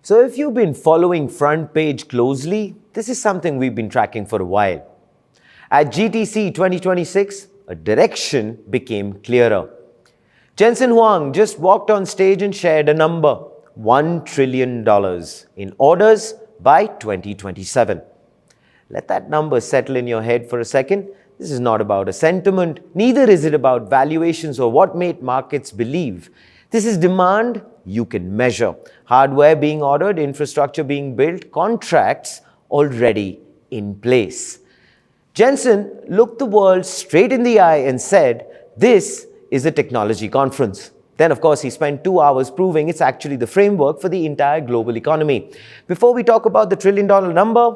So if you've been following FrontPage closely, this is something we've been tracking for a while. At GTC 2026, a direction became clearer. Jensen Huang just walked on stage and shared a number, $1 trillion in orders by 2027. Let that number settle in your head for a second. This is not about a sentiment, neither is it about valuations or what made markets believe. This is demand you can measure. Hardware being ordered, infrastructure being built, contracts already in place. Jensen looked the world straight in the eye and said, "This is a technology conference." Then, of course, he spent 2 hours proving it's actually the framework for the entire global economy. Before we talk about the trillion-dollar number,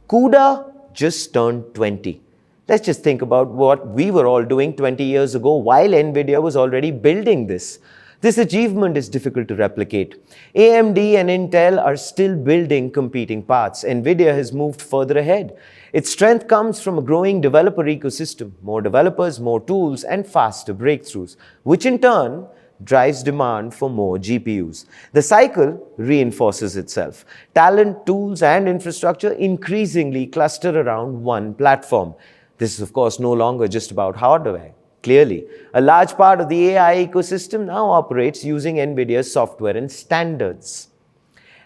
CUDA just turned 20. Let's just think about what we were all doing 20 years ago while NVIDIA was already building this. This achievement is difficult to replicate. AMD and Intel are still building competing parts. NVIDIA has moved further ahead. Its strength comes from a growing developer ecosystem, more developers, more tools, and faster breakthroughs, which in turn drives demand for more GPUs. The cycle reinforces itself. Talent, tools, and infrastructure increasingly cluster around one platform. This is, of course, no longer just about hardware. Clearly, a large part of the AI ecosystem now operates using NVIDIA's software and standards.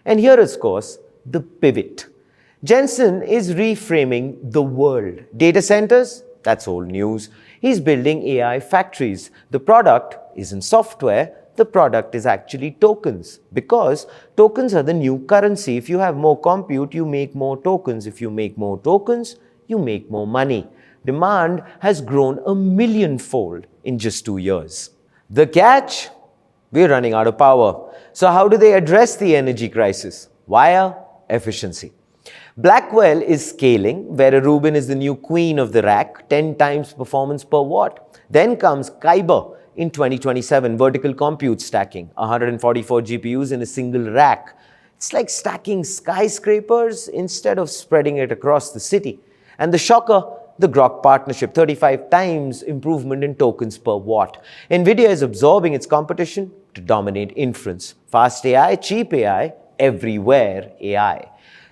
And here is, of course, the pivot. Jensen is reframing the world. Data centers? That's old news. He's building AI factories. The product isn't software. The product is actually tokens, because tokens are the new currency. If you have more compute, you make more tokens. If you make more tokens, you make more money. Demand has grown 1 million-fold in just 2 years. The catch? We're running out of power. So how do they address the energy crisis? Via efficiency. Blackwell is scaling, where a Rubin is the new queen of the rack, 10 times performance per watt. Then comes Kyber in 2027, vertical compute stacking, 144 GPUs in a single rack. It's like stacking skyscrapers instead of spreading it across the city. And the shocker, the Grok partnership, 35 times improvement in tokens per watt. NVIDIA is absorbing its competition to dominate inference. Fast AI, cheap AI, everywhere AI.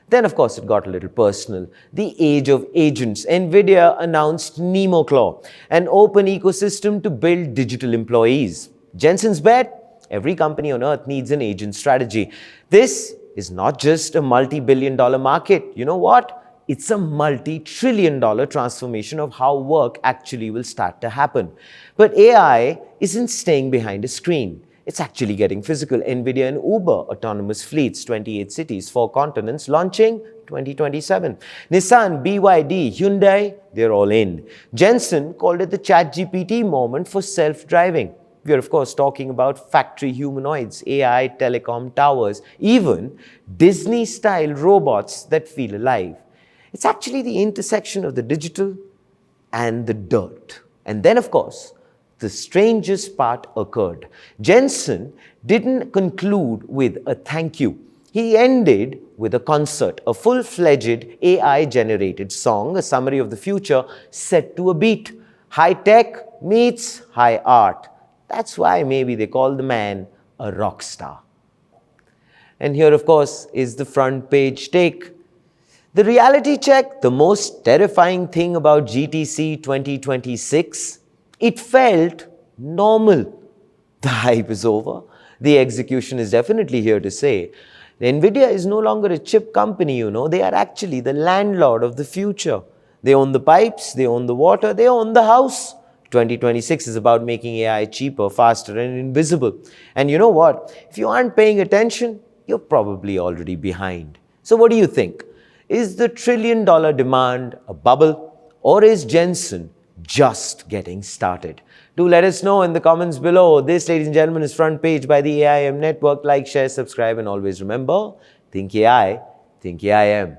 Then, of course, it got a little personal. The age of agents. NVIDIA announced NemoClaw, an open ecosystem to build digital employees. Jensen's bet? Every company on earth needs an agent strategy. This is not just a multi-billion-dollar market. You know what? It's a multi-trillion-dollar transformation of how work actually will start to happen. But AI isn't staying behind a screen. It's actually getting physical. NVIDIA and Uber, autonomous fleets, 28 cities, 4 continents, launching 2027. Nissan, BYD, Hyundai, they're all in. Jensen called it the ChatGPT moment for self-driving. We are, of course, talking about factory humanoids, AI, telecom towers, even Disney-style robots that feel alive. It's actually the intersection of the digital and the dirt. And then, of course, the strangest part occurred. Jensen didn't conclude with a thank you. He ended with a concert, a full-fledged AI-generated song, a summary of the future set to a beat. High tech meets high art. That's why maybe they call the man a rock star. And here, of course, is the front page take. The reality check, the most terrifying thing about GTC 2026, it felt normal. The hype is over. The execution is definitely here to stay. NVIDIA is no longer a chip company, you know. They are actually the landlord of the future. They own the pipes, they own the water, they own the house. 2026 is about making AI cheaper, faster, and invisible. And you know what? If you aren't paying attention, you're probably already behind. So what do you think? Is the trillion-dollar demand a bubble, or is Jensen just getting started? Do let us know in the comments below. This, ladies and gentlemen, is Front Page by the AIM Network. Like, share, subscribe, and always remember, think AI, think AIM.